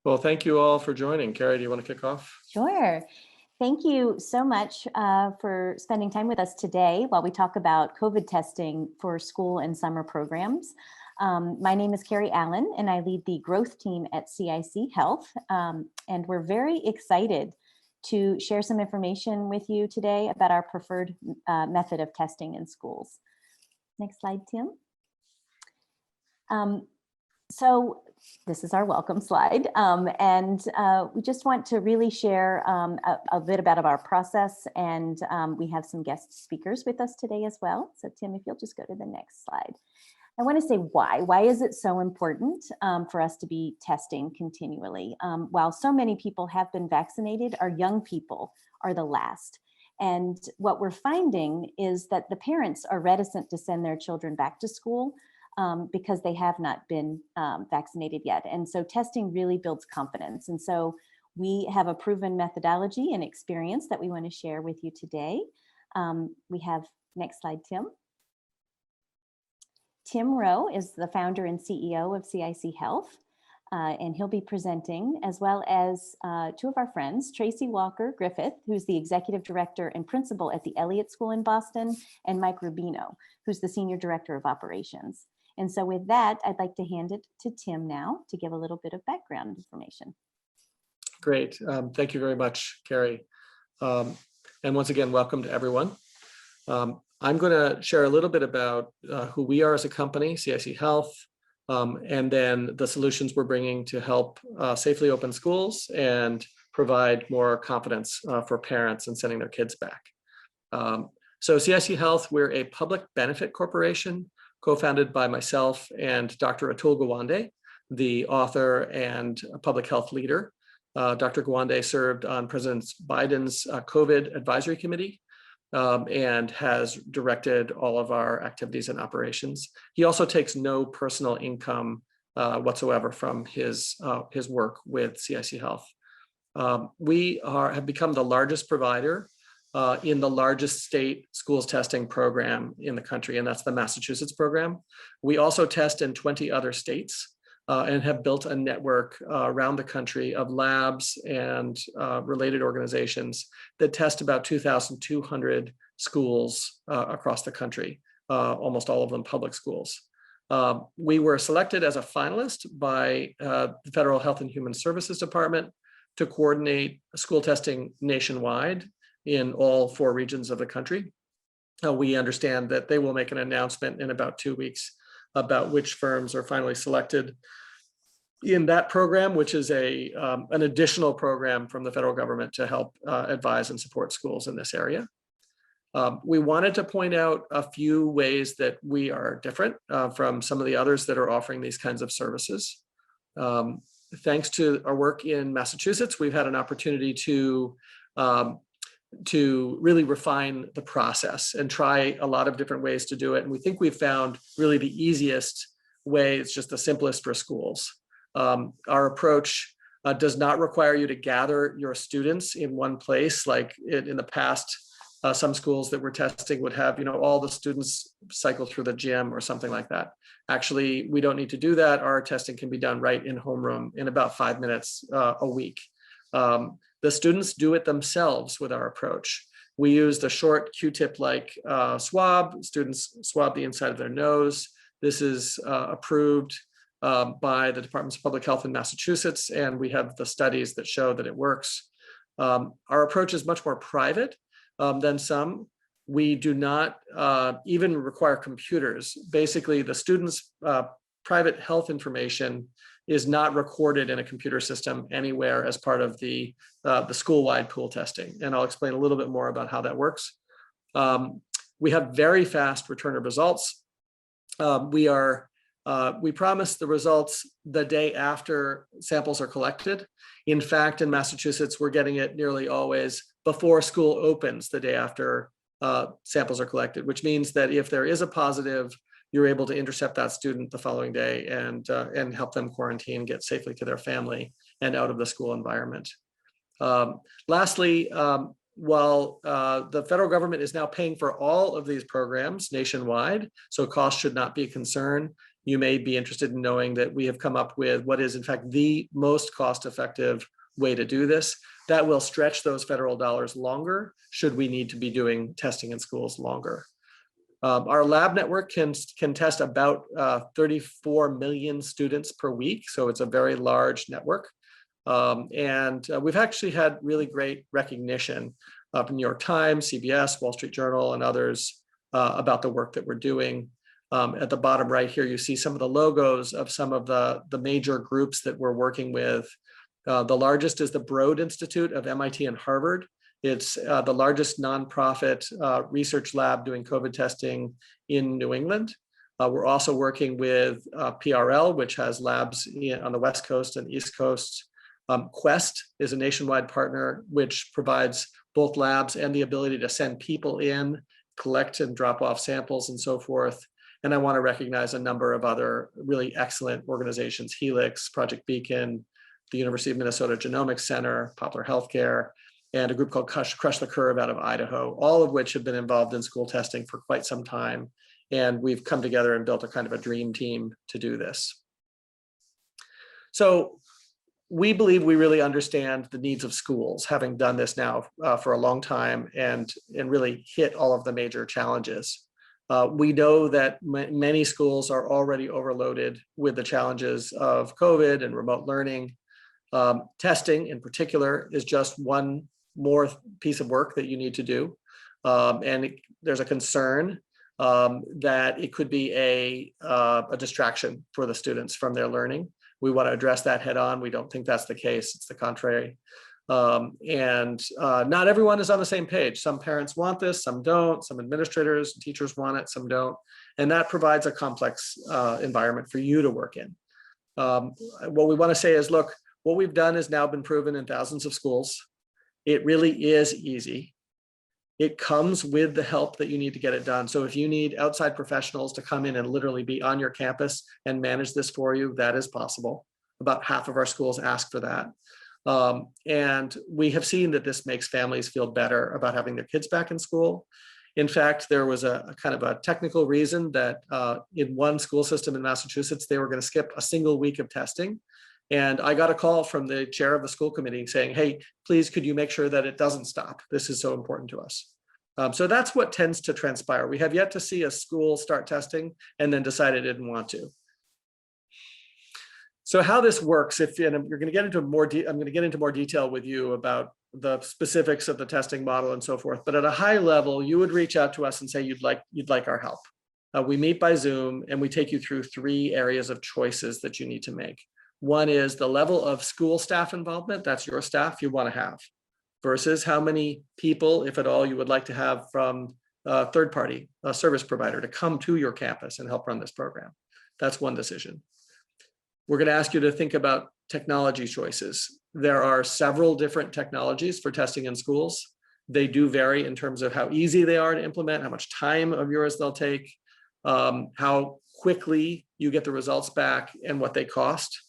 Well, thank you all for joining. Carrie, do you want to kick off? Sure. Thank you so much for spending time with us today while we talk about COVID testing for school and summer programs. My name is Carrie Allen, and I lead the growth team at CIC Health. And we're very excited to share some information with you today about our preferred method of testing in schools. Next slide, Tim. So this is our welcome slide, and we just want to really share a bit about our process, and we have some guest speakers with us today as well. So Tim, if you'll just go to the next slide. I want to say why. Why is it so important for us to be testing continually? While so many people have been vaccinated, our young people are the last. And what we're finding is that the parents are reticent to send their children back to school because they have not been vaccinated yet. And so testing really builds confidence. And so we have a proven methodology and experience that we want to share with you today. We have, next slide, Tim. Tim Rowe is the founder and CEO of CIC Health, and he'll be presenting, as well as two of our friends, Tracy Walker Griffith, who's the executive director and principal at the Elliott School in Boston, and Mike Rubino, who's the senior director of operations. And so with that, I'd like to hand it to Tim now to give a little bit of background information. Great. Thank you very much, Carrie. And once again, welcome to everyone. I'm going to share a little bit about who we are as a company, CIC Health, and then the solutions we're bringing to help safely open schools and provide more confidence for parents in sending their kids back. So CIC Health, we're a public benefit corporation co-founded by myself and Dr. Atul Gawande, the author and public health leader. Dr. Gawande served on President Biden's COVID advisory committee and has directed all of our activities and operations. He also takes no personal income whatsoever from his work with CIC Health. We have become the largest provider in the largest state schools testing program in the country, and that's the Massachusetts program. We also test in 20 other states and have built a network around the country of labs and related organizations that test about 2,200 schools across the country, almost all of them public schools. We were selected as a finalist by the Federal Health and Human Services Department to coordinate school testing nationwide in all 4 regions of the country. We understand that they will make an announcement in about 2 weeks about which firms are finally selected in that program, which is an additional program from the federal government to help advise and support schools in this area. We wanted to point out a few ways that we are different from some of the others that are offering these kinds of services. Thanks to our work in Massachusetts, we've had an opportunity to really refine the process and try a lot of different ways to do it. And we think we've found really the easiest way. It's just the simplest for schools. Our approach does not require you to gather your students in one place. Like in the past, some schools that we're testing would have, all the students cycle through the gym or something like that. Actually, we don't need to do that. Our testing can be done right in homeroom in about 5 minutes a week. The students do it themselves with our approach. We use the short Q-tip-like swab. Students swab the inside of their nose. This is approved by the Departments of Public Health in Massachusetts, and we have the studies that show that it works. Our approach is much more private than some. We do not even require computers. Basically, the students' private health information is not recorded in a computer system anywhere as part of the school-wide pool testing. And I'll explain a little bit more about how that works. We have very fast return of results. We promise the results the day after samples are collected. In fact, in Massachusetts, we're getting it nearly always before school opens the day after samples are collected, which means that if there is a positive, you're able to intercept that student the following day and help them quarantine, get safely to their family and out of the school environment. Lastly, while the federal government is now paying for all of these programs nationwide, so cost should not be a concern, you may be interested in knowing that we have come up with what is in fact the most cost-effective way to do this. That will stretch those federal dollars longer should we need to be doing testing in schools longer. Our lab network can test about 34 million students per week, so it's a very large network. We've actually had really great recognition from New York Times, CBS, Wall Street Journal, and others about the work that we're doing. At the bottom right here, you see some of the logos of some of the major groups that we're working with. The largest is the Broad Institute of MIT and Harvard. It's the largest nonprofit research lab doing COVID testing in New England. We're also working with PRL, which has labs on the West Coast and East Coast. Quest is a nationwide partner, which provides both labs and the ability to send people in, collect and drop off samples and so forth. And I want to recognize a number of other really excellent organizations: Helix, Project Beacon, the University of Minnesota Genomics Center, Poplar Healthcare, and a group called Crush the Curve out of Idaho, all of which have been involved in school testing for quite some time. And we've come together and built a kind of a dream team to do this. So we believe we really understand the needs of schools, having done this now for a long time and really hit all of the major challenges. We know that many schools are already overloaded with the challenges of COVID and remote learning. Testing in particular is just one more piece of work that you need to do. There's a concern that it could be a distraction for the students from their learning. We want to address that head on. We don't think that's the case. It's the contrary. Not everyone is on the same page. Some parents want this, some don't. Some administrators and teachers want it, some don't. And that provides a complex environment for you to work in. What we want to say is, look, what we've done has now been proven in thousands of schools. It really is easy. It comes with the help that you need to get it done. So if you need outside professionals to come in and literally be on your campus and manage this for you, that is possible. About half of our schools ask for that. And we have seen that this makes families feel better about having their kids back in school. In fact, there was a kind of a technical reason that in one school system in Massachusetts, they were going to skip a single week of testing. And I got a call from the chair of the school committee saying, hey, please, could you make sure that it doesn't stop? This is so important to us. So that's what tends to transpire. We have yet to see a school start testing and then decide it didn't want to. So how this works, and you're going to get into I'm going to get into more detail with you about the specifics of the testing model and so forth. But at a high level, you would reach out to us and say you'd like our help. We meet by Zoom and we take you through 3 areas of choices that you need to make. One is the level of school staff involvement, that's your staff you want to have, versus how many people, if at all, you would like to have from a third party, a service provider, to come to your campus and help run this program. That's one decision. We're going to ask you to think about technology choices. There are several different technologies for testing in schools. They do vary in terms of how easy they are to implement, how much time of yours they'll take, how quickly you get the results back, and what they cost.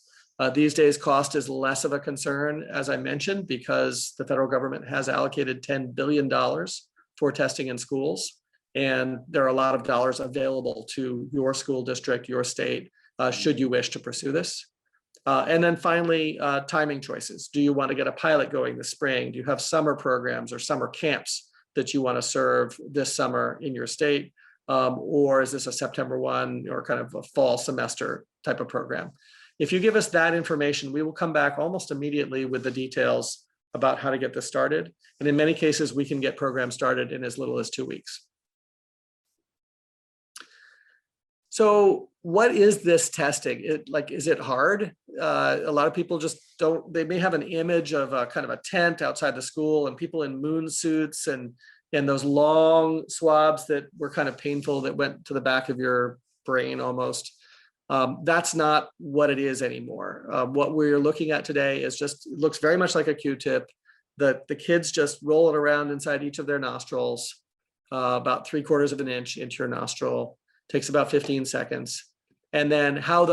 These days, cost is less of a concern, as I mentioned, because the federal government has allocated $10 billion for testing in schools. And there are a lot of dollars available to your school district, your state, should you wish to pursue this. And then finally, timing choices. Do you want to get a pilot going this spring? Do you have summer programs or summer camps that you want to serve this summer in your state? Or is this a September 1 or kind of a fall semester type of program? If you give us that information, we will come back almost immediately with the details about how to get this started. And in many cases, we can get programs started in as little as 2 weeks. So what is this testing? Is it hard? A lot of people just don't, they may have an image of a kind of a tent outside the school and people in moon suits and those long swabs that were kind of painful that went to the back of your brain almost. That's not what it is anymore. What we're looking at today is just, it looks very much like a Q-tip. The kids just roll it around inside each of their nostrils, about 3/4 of an inch into your nostril. Takes about 15 seconds. And then how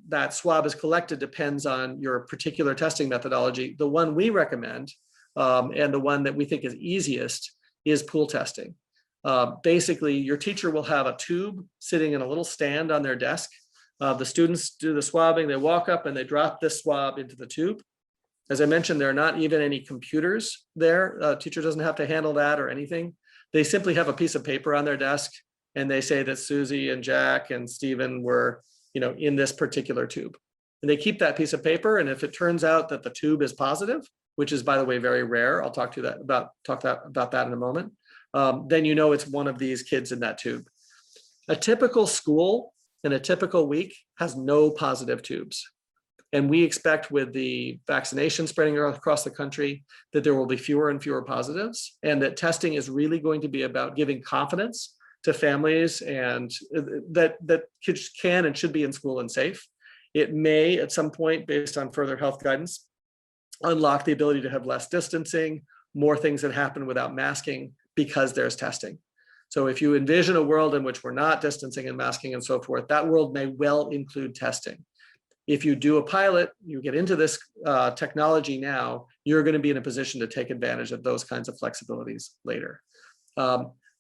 that swab is collected depends on your particular testing methodology. The one we recommend, and the one that we think is easiest, is pool testing. Basically, your teacher will have a tube sitting in a little stand on their desk. The students do the swabbing, they walk up and they drop this swab into the tube. As I mentioned, there are not even any computers there. Teacher doesn't have to handle that or anything. They simply have a piece of paper on their desk and they say that Susie and Jack and Stephen were, in this particular tube. And they keep that piece of paper. And if it turns out that the tube is positive, which is, by the way, very rare, I'll talk to you about that in a moment, then it's one of these kids in that tube. A typical school in a typical week has no positive tubes. And we expect with the vaccination spreading across the country that there will be fewer and fewer positives, and that testing is really going to be about giving confidence to families and that kids can and should be in school and safe. It may, at some point, based on further health guidance, unlock the ability to have less distancing, more things that happen without masking because there's testing. So if you envision a world in which we're not distancing and masking and so forth, that world may well include testing. If you do a pilot, you get into this technology now, you're going to be in a position to take advantage of those kinds of flexibilities later.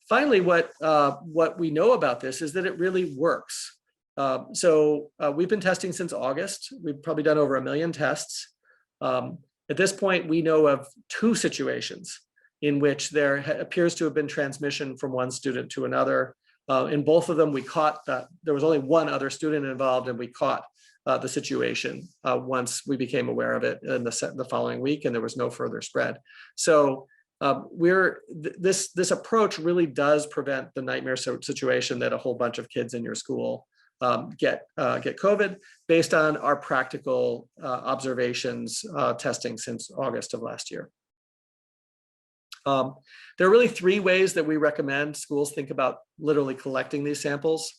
Finally, what we know about this is that it really works. We've been testing since August. We've probably done over 1 million tests. At this point, we know of 2 situations in which there appears to have been transmission from one student to another. In both of them, we caught that there was only one other student involved, and we caught the situation once we became aware of it in the following week, and there was no further spread. So this approach really does prevent the nightmare situation that a whole bunch of kids in your school get COVID, based on our practical observations testing since August of last year. There are really 3 ways that we recommend schools think about literally collecting these samples.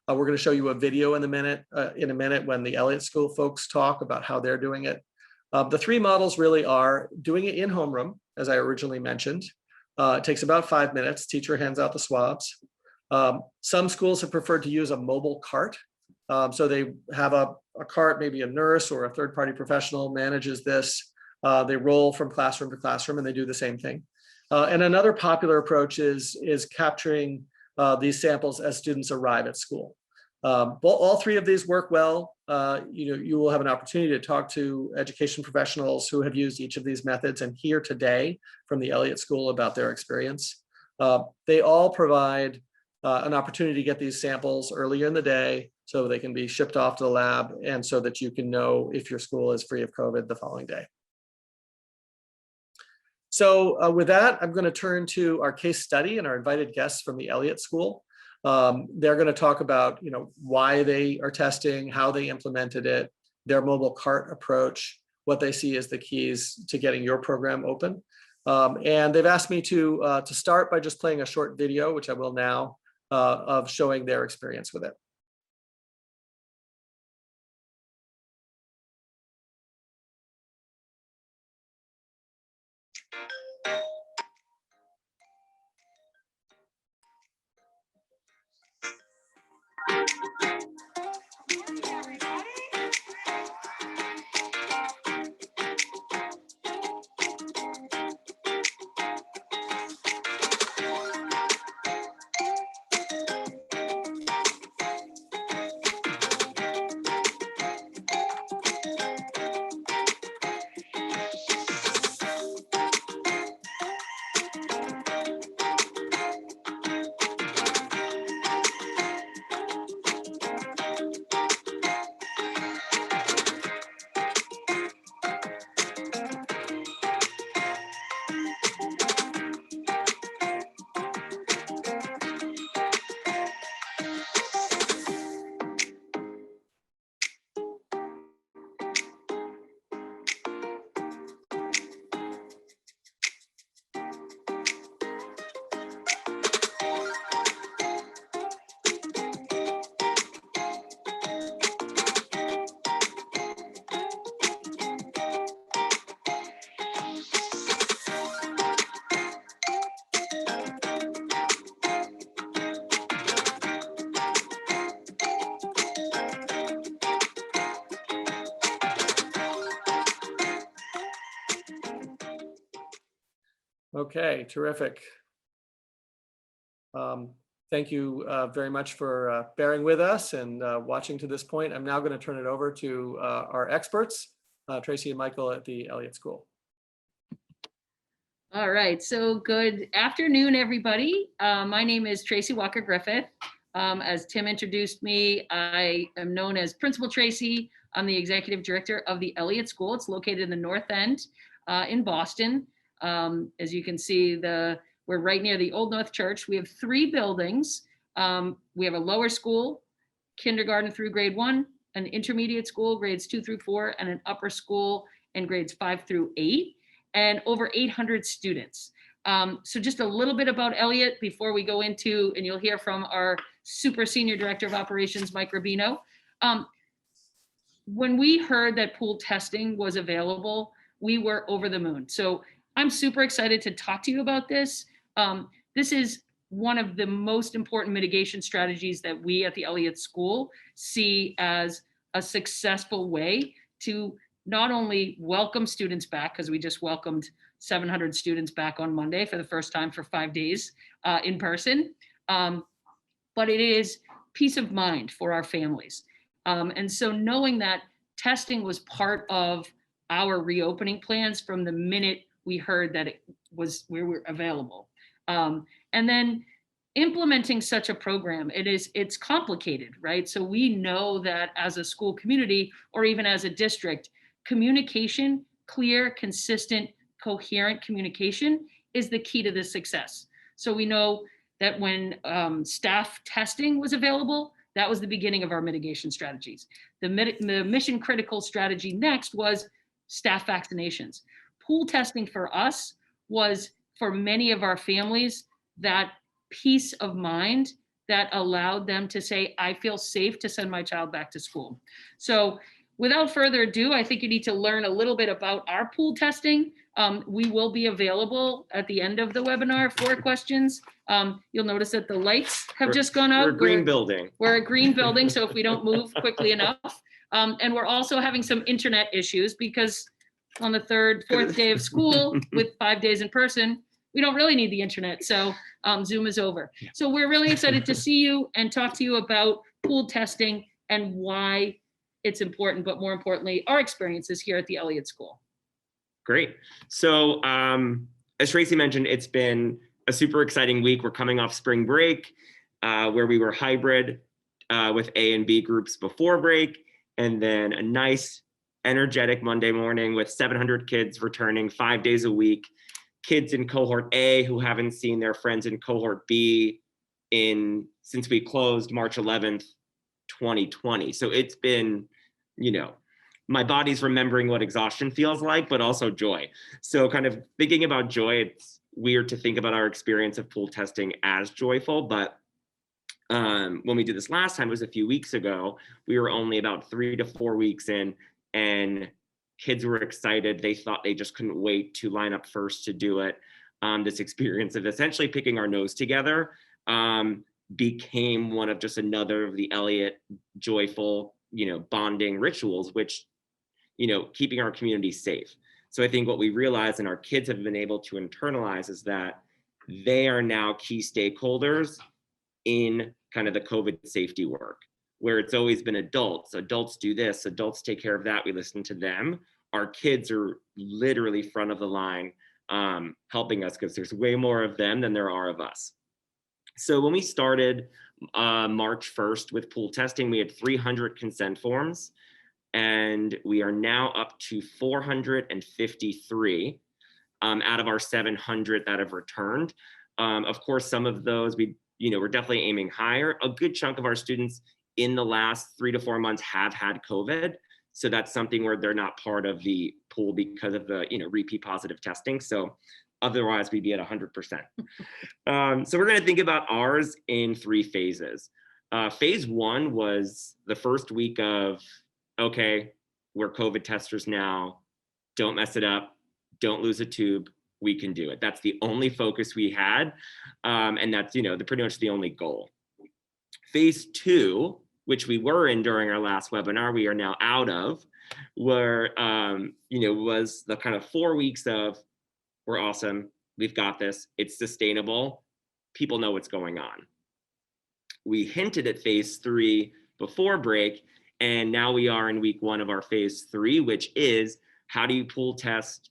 We're going to show you a video in a minute when the Elliott School folks talk about how they're doing it. The 3 models really are doing it in homeroom, as I originally mentioned. It takes about 5 minutes. Teacher hands out the swabs. Some schools have preferred to use a mobile cart. So they have a cart, maybe a nurse or a third-party professional manages this. They roll from classroom to classroom and they do the same thing. And another popular approach is capturing these samples as students arrive at school. All 3 of these work well. You will have an opportunity to talk to education professionals who have used each of these methods and hear today from the Elliott School about their experience. They all provide an opportunity to get these samples earlier in the day so they can be shipped off to the lab, and so that you can know if your school is free of COVID the following day. So with that, I'm going to turn to our case study and our invited guests from the Elliott School. They're going to talk about why they are testing, how they implemented it, their mobile cart approach, what they see as the keys to getting your program open. And they've asked me to start by just playing a short video, which I will now, of showing their experience with it. Okay, terrific. thank you very much for bearing with us and watching to this point. I'm now going to turn it over to our experts, Tracy and Michael at the Elliott School. All right, so good afternoon, everybody. My name is Tracy Walker-Griffith. As Tim introduced me, I am known as Principal Tracy. I'm the Executive Director of the Elliott School. It's located in the North End in Boston. As you can see, we're right near the Old North Church. We have 3 buildings. We have a lower school, kindergarten through grade 1, an intermediate school, grades 2 through 4, and an upper school in grades 5 through 8. And over 800 students. So just a little bit about Elliott before we go into, and you'll hear from our super senior director of operations, Mike Rubino. When we heard that pool testing was available, we were over the moon. So I'm super excited to talk to you about this. This is one of the most important mitigation strategies that we at the Elliott School see as a successful way to not only welcome students back, because we just welcomed 700 students back on Monday for the first time for 5 days in person, but it is peace of mind for our families. And so knowing that testing was part of our reopening plans from the minute we heard that we were available. And then implementing such a program, it's complicated, right? So we know that as a school community or even as a district, communication, clear, consistent, coherent communication is the key to this success. So we know that when staff testing was available, that was the beginning of our mitigation strategies. The mission critical strategy next was staff vaccinations. Pool testing for us was, for many of our families, that peace of mind that allowed them to say, I feel safe to send my child back to school. So without further ado, I think you need to learn a little bit about our pool testing. We will be available at the end of the webinar for questions. You'll notice that the lights have just gone out. We're a green building. We're a green building, so if we don't move quickly enough. And we're also having some internet issues because on the 3rd, 4th day of school with 5 days in person, we don't really need the internet. So Zoom is over. So we're really excited to see you and talk to you about pool testing and why it's important, but more importantly, our experiences here at the Elliott School. Great. So as Tracy mentioned, it's been a super exciting week. We're coming off spring break where we were hybrid with A and B groups before break, and then a nice energetic Monday morning with 700 kids returning 5 days a week. Kids in cohort A who haven't seen their friends in cohort B since we closed March 11th, 2020. So it's been, my body's remembering what exhaustion feels like, but also joy. So kind of thinking about joy, it's weird to think about our experience of pool testing as joyful, but when we did this last time, it was a few weeks ago, we were only about 3 to 4 weeks in, and kids were excited. They thought they just couldn't wait to line up first to do it. This experience of essentially picking our nose together became one of just another of the Elliott joyful, bonding rituals, which, keeping our community safe. So I think what we realize and our kids have been able to internalize is that they are now key stakeholders in kind of the COVID safety work, where it's always been adults. Adults do this, adults take care of that. We listen to them. Our kids are literally front of the line helping us because there's way more of them than there are of us. So when we started March 1st with pool testing, we had 300 consent forms, and we are now up to 453 out of our 700 that have returned. Of course, some of those we're definitely aiming higher. A good chunk of our students in the last 3 to 4 months have had COVID. So that's something where they're not part of the pool because of the repeat positive testing. So otherwise we'd be at 100%. So we're going to think about ours in 3 phases. Phase 1 was the first week of, okay, we're COVID testers now. Don't mess it up. Don't lose a tube. We can do it. That's the only focus we had. And that's, pretty much the only goal. Phase 2, which we were in during our last webinar, we are now out of, where, was the kind of 4 weeks of, we're awesome, we've got this, it's sustainable, people know what's going on. we hinted at phase 3 before break, and now we are in week 1 of our phase 3, which is how do you pool test,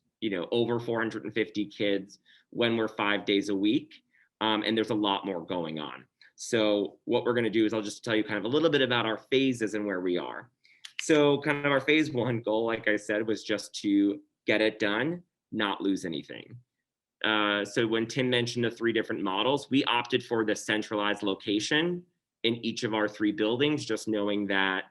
over 450 kids when we're 5 days a week? And there's a lot more going on. So what we're going to do is I'll just tell you kind of a little bit about our phases and where we are. So kind of our phase 1 goal, like I said, was just to get it done, not lose anything. So when Tim mentioned the 3 different models, we opted for the centralized location in each of our 3 buildings, just knowing that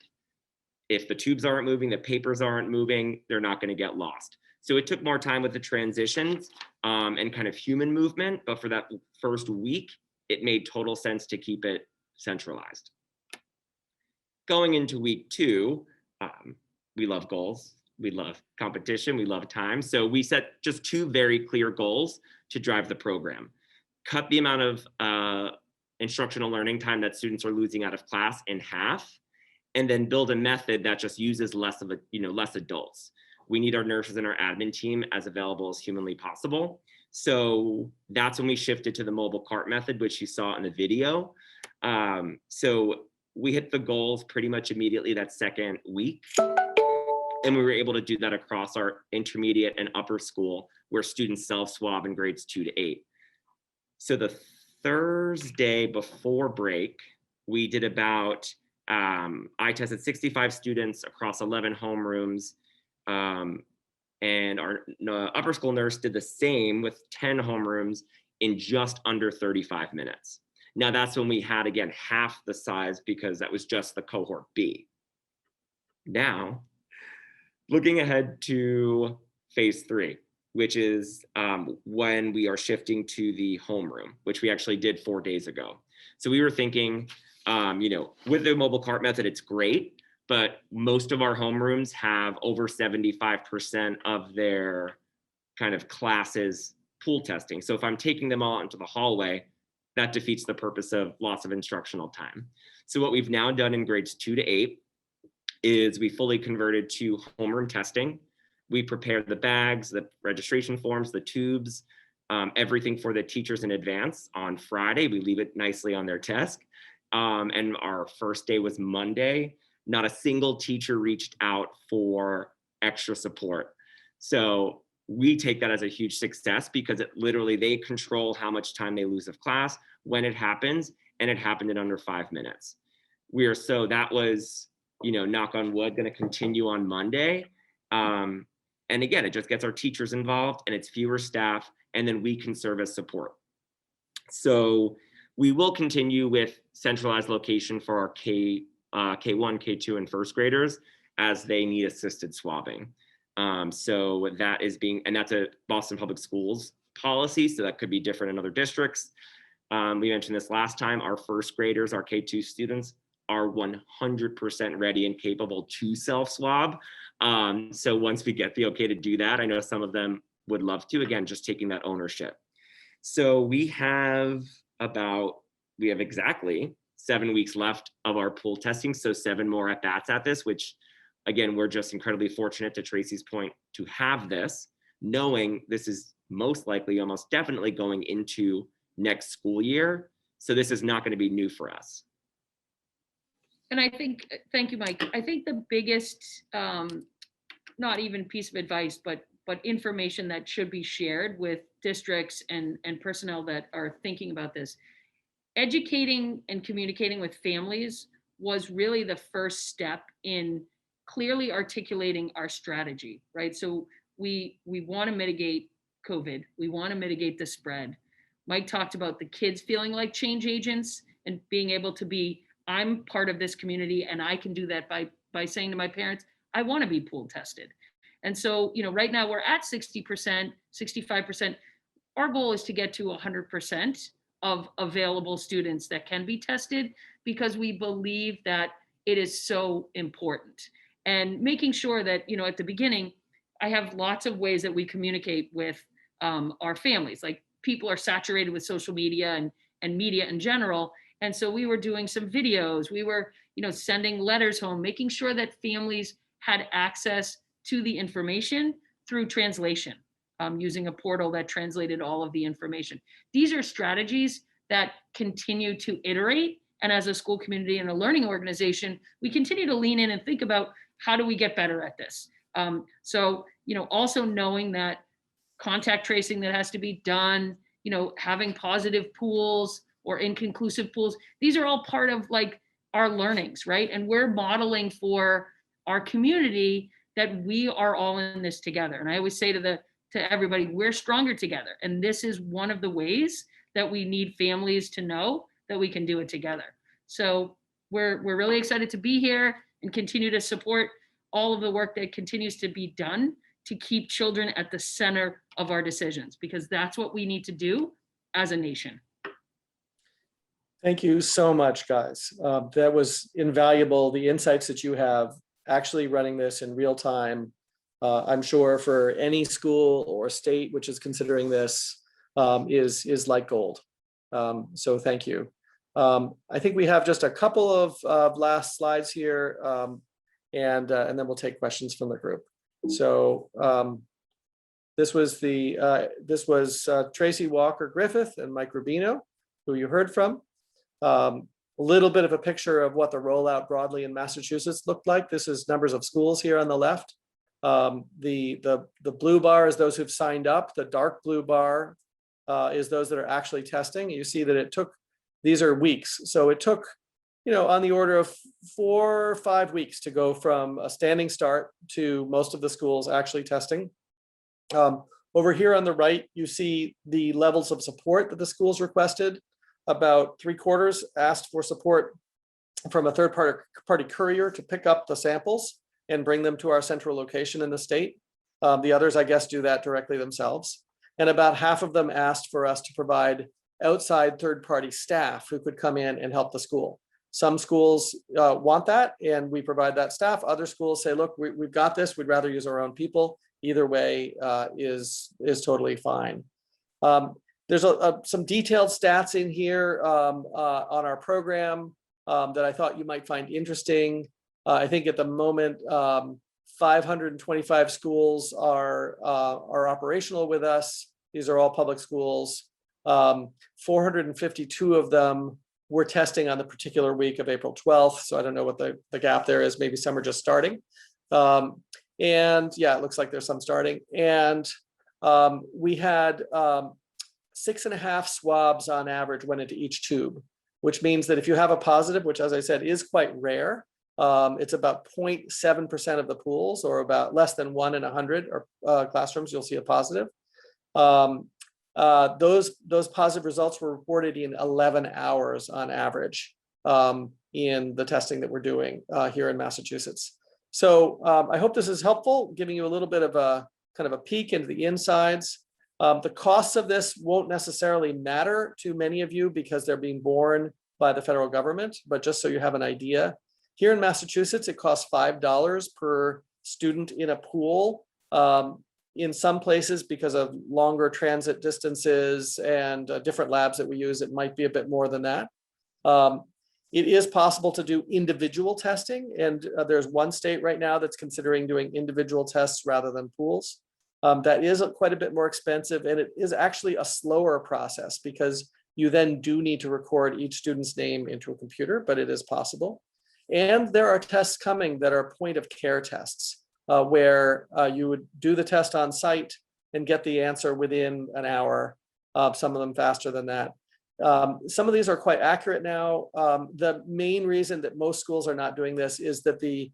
if the tubes aren't moving, the papers aren't moving, they're not going to get lost. So it took more time with the transitions and kind of human movement, but for that first week, it made total sense to keep it centralized. Going into week 2, we love goals. We love competition, we love time. So we set just 2 very clear goals to drive the program. Cut the amount of instructional learning time that students are losing out of class in half, and then build a method that just uses less adults. We need our nurses and our admin team as available as humanly possible. So that's when we shifted to the mobile cart method, which you saw in the video. So we hit the goals pretty much immediately that second week. And we were able to do that across our intermediate and upper school, where students self-swab in grades 2 to 8. So the Thursday before break, we did about, I tested 65 students across 11 homerooms, and our upper school nurse did the same with 10 homerooms in just under 35 minutes. Now that's when we had, again, half the size because that was just the cohort B. Now, looking ahead to phase 3, which is when we are shifting to the homeroom, which we actually did 4 days ago. So we were thinking, with the mobile cart method, it's great, but most of our homerooms have over 75% of their kind of classes pool testing. So if I'm taking them all out into the hallway, that defeats the purpose of loss of instructional time. So what we've now done in grades 2 to 8 is we fully converted to homeroom testing. We prepared the bags, the registration forms, the tubes, everything for the teachers in advance on Friday. We leave it nicely on their desk. And our first day was Monday. Not a single teacher reached out for extra support. So we take that as a huge success because it literally, they control how much time they lose of class, when it happens, and it happened in under 5 minutes. That was, knock on wood, going to continue on Monday. And again, it just gets our teachers involved and it's fewer staff, and then we can serve as support. So we will continue with centralized location for our K1, K2, and first graders as they need assisted swabbing. So that is and that's a Boston Public Schools policy, so that could be different in other districts. We mentioned this last time, our first graders, our K2 students, are 100% ready and capable to self-swab. So once we get the okay to do that, I know some of them would love to, again, just taking that ownership. So we have exactly 7 weeks left of our pool testing. So 7 more at bats at this, which again, we're just incredibly fortunate, to Tracy's point, to have this, knowing this is most likely, almost definitely going into next school year. So this is not going to be new for us. And I think, thank you, Mike. I think the biggest, not even piece of advice, but information that should be shared with districts and personnel that are thinking about this, educating and communicating with families was really the first step in clearly articulating our strategy, right? So we want to mitigate COVID. We want to mitigate the spread. Mike talked about the kids feeling like change agents and being able to be, I'm part of this community, and I can do that by saying to my parents, I want to be pool tested. And so, right now we're at 60%, 65%. Our goal is to get to 100% of available students that can be tested, because we believe that it is so important. And making sure that, at the beginning, I have lots of ways that we communicate with our families. Like, people are saturated with social media and media in general. And so we were doing some videos. We were, sending letters home, making sure that families had access to the information through translation, using a portal that translated all of the information. These are strategies that continue to iterate and as a school community and a learning organization, we continue to lean in and think about how do we get better at this. So, also knowing that contact tracing that has to be done, having positive pools or inconclusive pools, these are all part of like our learnings, right? And we're modeling for our community that we are all in this together. And I always say to everybody, we're stronger together. And this is one of the ways that we need families to know that we can do it together. So we're really excited to be here and continue to support all of the work that continues to be done to keep children at the center of our decisions, because that's what we need to do as a nation. Thank you so much, guys. That was invaluable. The insights that you have actually running this in real time, I'm sure for any school or state which is considering this, is like gold. So thank you. I think we have just a couple of last slides here, and then we'll take questions from the group. So this was Tracy Walker Griffith and Mike Rubino, who you heard from. A little bit of a picture of what the rollout broadly in Massachusetts looked like. This is numbers of schools here on the left. The blue bar is those who've signed up. The dark blue bar is those that are actually testing. You see that it took, these are weeks. So it took, on the order of 4 or 5 weeks to go from a standing start to most of the schools actually testing. Over here on the right, you see the levels of support that the schools requested. About 3/4 asked for support from a third party courier to pick up the samples and bring them to our central location in the state. The others, I guess, do that directly themselves. And about half of them asked for us to provide outside third party staff who could come in and help the school. Some schools want that, and we provide that staff. Other schools say, look, we've got this, we'd rather use our own people. Either way is totally fine. There's some detailed stats in here on our program that I thought you might find interesting. I think at the moment, 525 schools are operational with us. These are all public schools. 452 of them were testing on the particular week of April 12th. So I don't know what the gap there is. Maybe some are just starting. And yeah, it looks like there's some starting. And we had 6.5 swabs on average went into each tube, which means that if you have a positive, which as I said is quite rare, it's about 0.7% of the pools, or about less than 1 in 100 classrooms, you'll see a positive. Those positive results were reported in 11 hours on average in the testing that we're doing here in Massachusetts. So I hope this is helpful, giving you a little bit of a kind of a peek into the insides. The costs of this won't necessarily matter to many of you because they're being borne by the federal government, but just so you have an idea, here in Massachusetts, it costs $5 per student in a pool. In some places, because of longer transit distances and different labs that we use, it might be a bit more than that. It is possible to do individual testing, and there's one state right now that's considering doing individual tests rather than pools. That is quite a bit more expensive, and it is actually a slower process because you then do need to record each student's name into a computer, but it is possible. And there are tests coming that are point of care tests, where you would do the test on site and get the answer within an hour, some of them faster than that. Some of these are quite accurate now. The main reason that most schools are not doing this is that the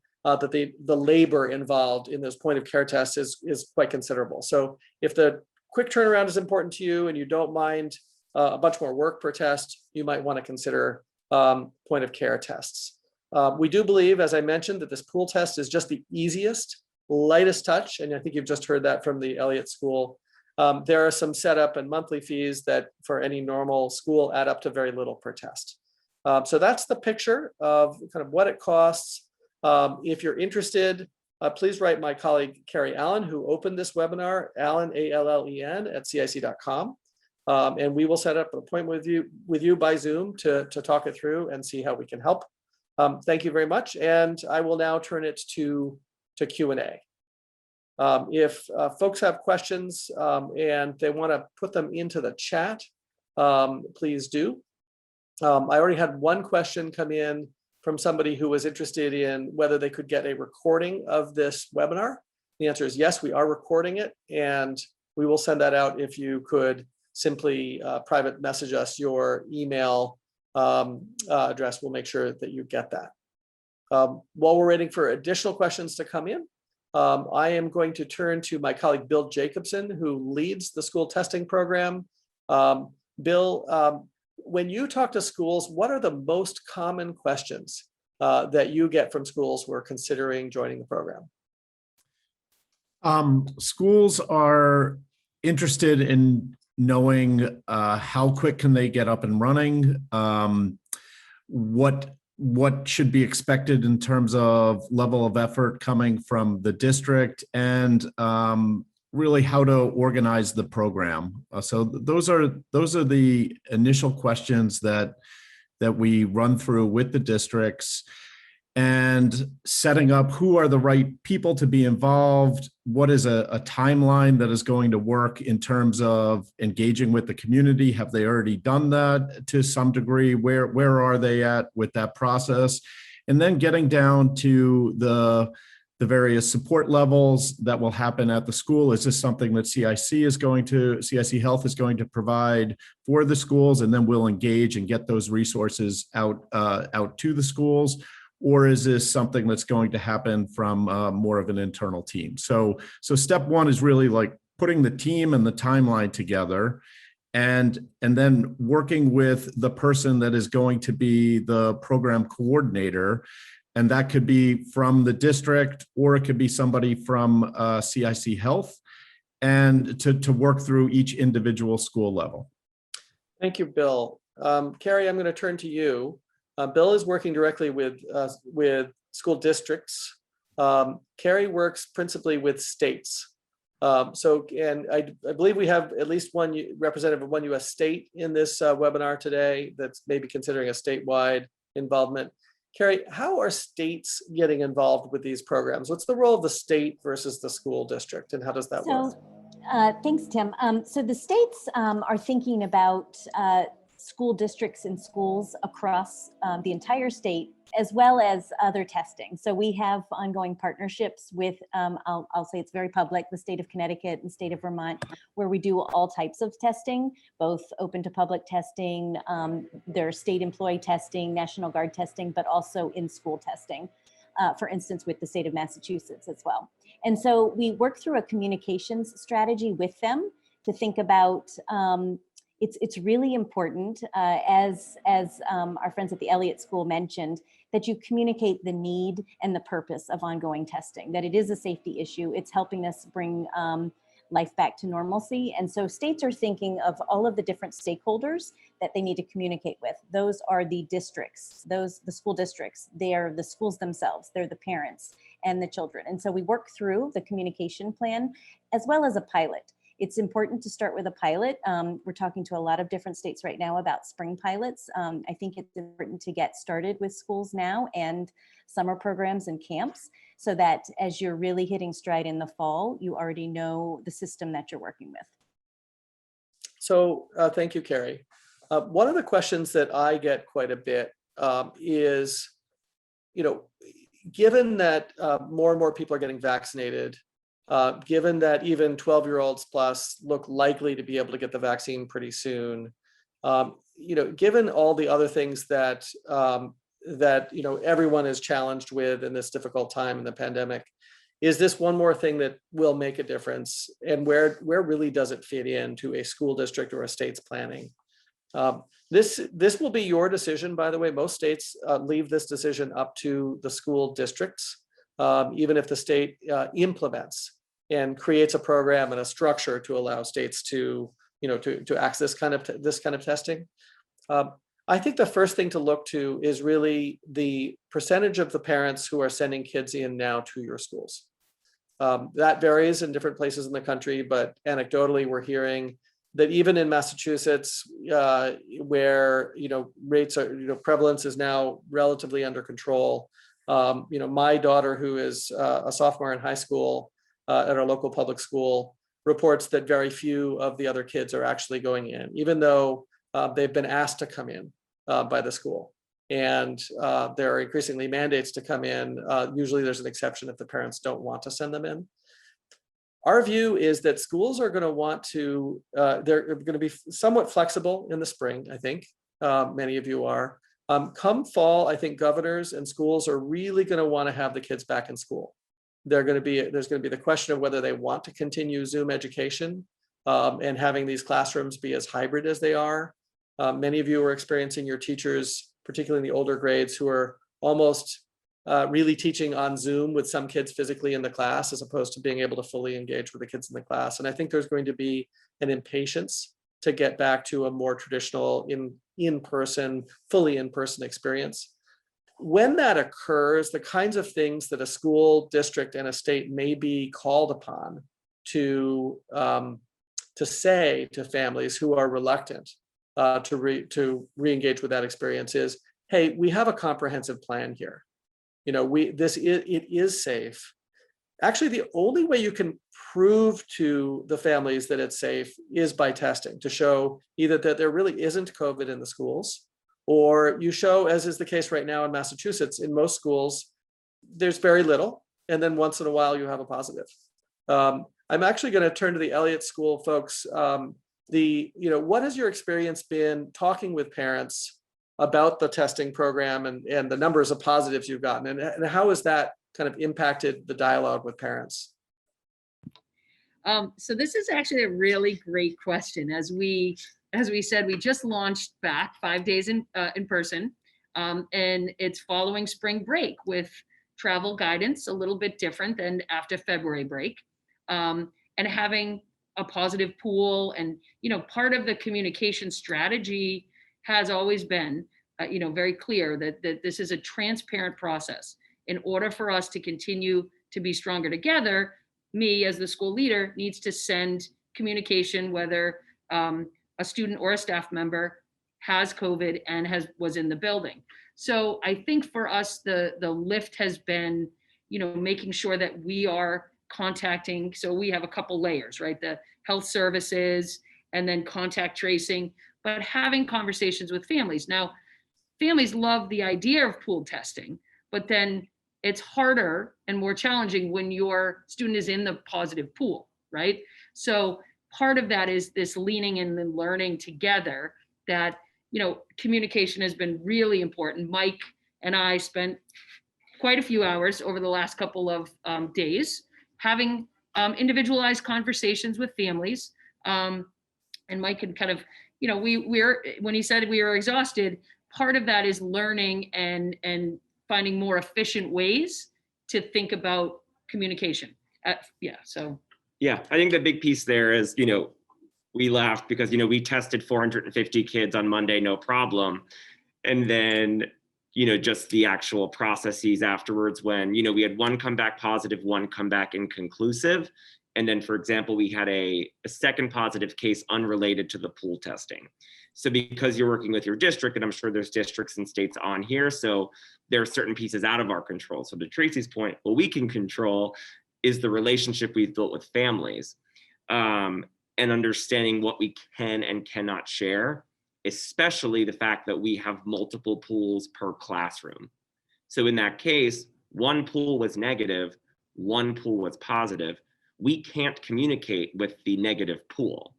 labor involved in those point of care tests is quite considerable. So if the quick turnaround is important to you and you don't mind a bunch more work per test, you might want to consider point of care tests. We do believe, as I mentioned, that this pool test is just the easiest, lightest touch, and I think you've just heard that from the Elliott School. There are some setup and monthly fees that for any normal school add up to very little per test. So that's the picture of kind of what it costs. If you're interested, please write my colleague, Carrie Allen, who opened this webinar, Allen, A-L-L-E-N, at cic.com. And we will set up an appointment with you by Zoom to talk it through and see how we can help. Thank you very much. And I will now turn it to Q&A. If folks have questions and they want to put them into the chat, please do. I already had one question come in from somebody who was interested in whether they could get a recording of this webinar. The answer is yes, we are recording it, and we will send that out. If you could simply private message us your email address, we'll make sure that you get that. While we're waiting for additional questions to come in, I am going to turn to my colleague, Bill Jacobson, who leads the school testing program. Bill, when you talk to schools, what are the most common questions that you get from schools who are considering joining the program? Schools are interested in knowing how quick can they get up and running, what should be expected in terms of level of effort coming from the district, and really how to organize the program. So those are the initial questions that we run through with the districts, and setting up who are the right people to be involved, what is a timeline that is going to work in terms of engaging with the community. Have they already done that to some degree? Where are they at with that process? And then getting down to the various support levels that will happen at the school. Is this something that CIC Health is going to provide for the schools, and then we'll engage and get those resources out to the schools? Or is this something that's going to happen from more of an internal team? So step one is really like putting the team and the timeline together, and then working with the person that is going to be the program coordinator. And that could be from the district, or it could be somebody from CIC Health, and to work through each individual school level. Thank you, Bill. Carrie, I'm going to turn to you. Bill is working directly with school districts. Carrie works principally with states. And I believe we have at least one representative of one U.S. state in this webinar today that's maybe considering a statewide involvement. Carrie, how are states getting involved with these programs? What's the role of the state versus the school district, and how does that work? Thanks, Tim. So the states are thinking about school districts and schools across the entire state, as well as other testing. So we have ongoing partnerships with, I'll say it's very public, the state of Connecticut and state of Vermont, where we do all types of testing, both open to public testing, there's state employee testing, National Guard testing, but also in-school testing, for instance, with the state of Massachusetts as well. And so we work through a communications strategy with them to think about, it's really important, as our friends at the Elliott School mentioned, that you communicate the need and the purpose of ongoing testing, that it is a safety issue. It's helping us bring life back to normalcy. And so states are thinking of all of the different stakeholders that they need to communicate with. Those are the districts, the school districts. They are the schools themselves. They're the parents and the children. And so we work through the communication plan as well as a pilot. It's important to start with a pilot. We're talking to a lot of different states right now about spring pilots. I think it's important to get started with schools now and summer programs and camps, so that as you're really hitting stride in the fall, you already know the system that you're working with. So thank you, Carrie. One of the questions that I get quite a bit is, given that more and more people are getting vaccinated, given that even 12-year-olds plus look likely to be able to get the vaccine pretty soon, given all the other things that everyone is challenged with in this difficult time in the pandemic, is this one more thing that will make a difference? And where really does it fit into a school district or a state's planning? This will be your decision, by the way. Most states leave this decision up to the school districts, even if the state implements and creates a program and a structure to allow states to access this kind of testing. I think the first thing to look to is really the percentage of the parents who are sending kids in now to your schools. That varies in different places in the country, but anecdotally, we're hearing that even in Massachusetts, where rates are, prevalence is now relatively under control. My daughter, who is a sophomore in high school at our local public school, reports that very few of the other kids are actually going in, even though they've been asked to come in. by the school. And there are increasingly mandates to come in. Usually there's an exception if the parents don't want to send them in. Our view is that schools are going to want to, they're going to be somewhat flexible in the spring, I think. Many of you are. Come fall, I think governors and schools are really going to want to have the kids back in school. There's going to be the question of whether they want to continue Zoom education and having these classrooms be as hybrid as they are. Many of you are experiencing your teachers, particularly in the older grades, who are almost really teaching on Zoom with some kids physically in the class, as opposed to being able to fully engage with the kids in the class. And I think there's going to be an impatience to get back to a more traditional fully in-person experience. When that occurs, the kinds of things that a school district and a state may be called upon to say to families who are reluctant to re-engage with that experience is, hey, we have a comprehensive plan here. You know, it is safe. Actually, the only way you can prove to the families that it's safe is by testing, to show either that there really isn't COVID in the schools, or you show, as is the case right now in Massachusetts, in most schools, there's very little, and then once in a while you have a positive. I'm actually going to turn to the Elliott School folks. What has your experience been talking with parents about the testing program and the numbers of positives you've gotten, and how has that kind of impacted the dialogue with parents? So this is actually a really great question. As we said, we just launched back 5 days in person, and it's following spring break with travel guidance a little bit different than after February break, and having a positive pool. And part of the communication strategy has always been very clear that this is a transparent process. In order for us to continue to be stronger together, me as the school leader needs to send communication, whether a student or a staff member has COVID and was in the building. So I think for us, the lift has been, making sure that we are contacting. So we have a couple layers, right? The health services and then contact tracing, but having conversations with families. Now, families love the idea of pooled testing, but then it's harder and more challenging when your student is in the positive pool, right? So part of that is this leaning in and learning together that, communication has been really important. Mike and I spent quite a few hours over the last couple of days having individualized conversations with families. And Mike had kind of, when he said we were exhausted, part of that is learning and finding more efficient ways to think about communication. I think the big piece there is, we laughed because, we tested 450 kids on Monday, no problem. And then, just the actual processes afterwards when, we had one come back positive, one come back inconclusive. And then, for example, we had a second positive case unrelated to the pool testing. So because you're working with your district, and I'm sure there's districts and states on here, so there are certain pieces out of our control. So to Tracy's point, what we can control is the relationship we've built with families, and understanding what we can and cannot share, especially the fact that we have multiple pools per classroom. So in that case, one pool was negative, one pool was positive. We can't communicate with the negative pool.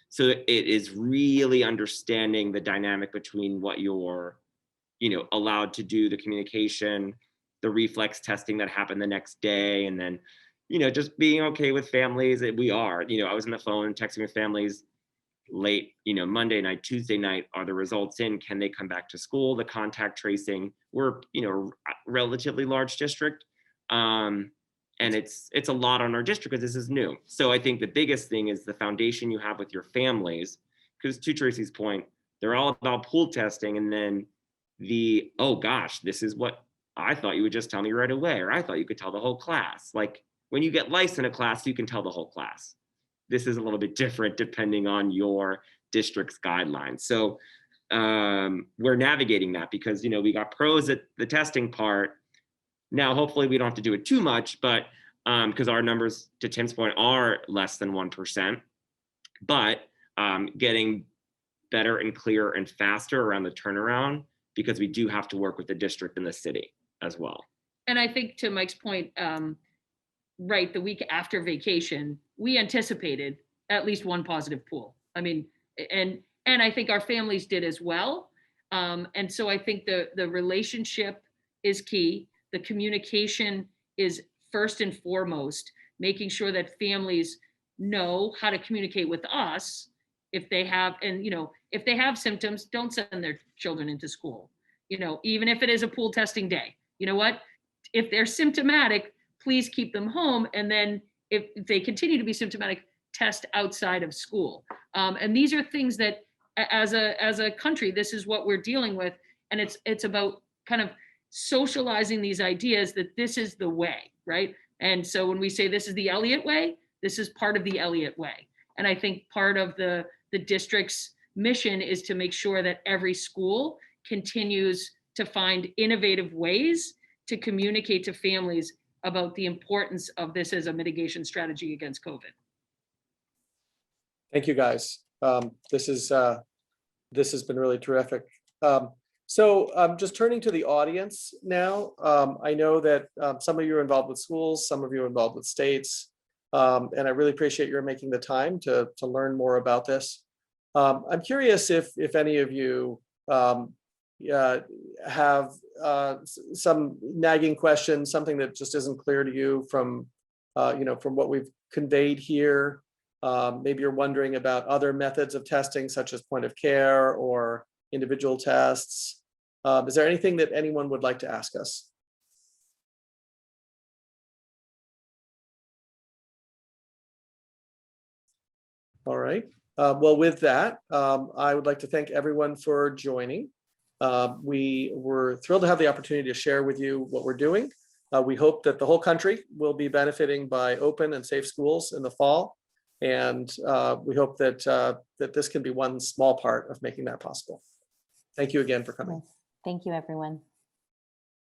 So it is really understanding the dynamic between what you're, allowed to do, the communication, the reflex testing that happened the next day, and then, just being okay with families. We are, I was on the phone texting with families late, Monday night, Tuesday night. Are the results in? Can they come back to school? The contact tracing. We're, relatively large district. And it's a lot on our district because this is new. So I think the biggest thing is the foundation you have with your families, because to Tracy's point, they're all about pool testing. And then oh gosh, this is what I thought you would just tell me right away, or I thought you could tell the whole class. Like when you get lice in a class, you can tell the whole class. This is a little bit different depending on your district's guidelines. So we're navigating that because, we got pros at the testing part. Now, hopefully we don't have to do it too much, but because our numbers, to Tim's point, are less than 1%, but getting better and clearer and faster around the turnaround, because we do have to work with the district and the city as well. And I think to Mike's point, right, the week after vacation, we anticipated at least one positive pool. I mean, and I think our families did as well. And so I think the relationship is key. The communication is first and foremost, making sure that families know how to communicate with us if they have, and if they have symptoms, don't send their children into school. Even if it is a pool testing day, you know what? If they're symptomatic, please keep them home. And then if they continue to be symptomatic, test outside of school. And these are things that as a country, this is what we're dealing with. And it's about kind of socializing these ideas that this is the way, right? And so when we say this is the Elliott way, this is part of the Elliott way. And I think part of the district's mission is to make sure that every school continues to find innovative ways to communicate to families about the importance of this as a mitigation strategy against COVID. Thank you, guys. This has been really terrific. So just turning to the audience now, I know that some of you are involved with schools, some of you are involved with states, and I really appreciate your making the time to learn more about this. I'm curious if any of you have some nagging questions, something that just isn't clear to you from what we've conveyed here. Maybe you're wondering about other methods of testing, such as point of care or individual tests. Is there anything that anyone would like to ask us? All right. Well, with that, I would like to thank everyone for joining. We were thrilled to have the opportunity to share with you what we're doing. We hope that the whole country will be benefiting by open and safe schools in the fall. And we hope that this can be one small part of making that possible. Thank you again for coming. Yes. Thank you, everyone.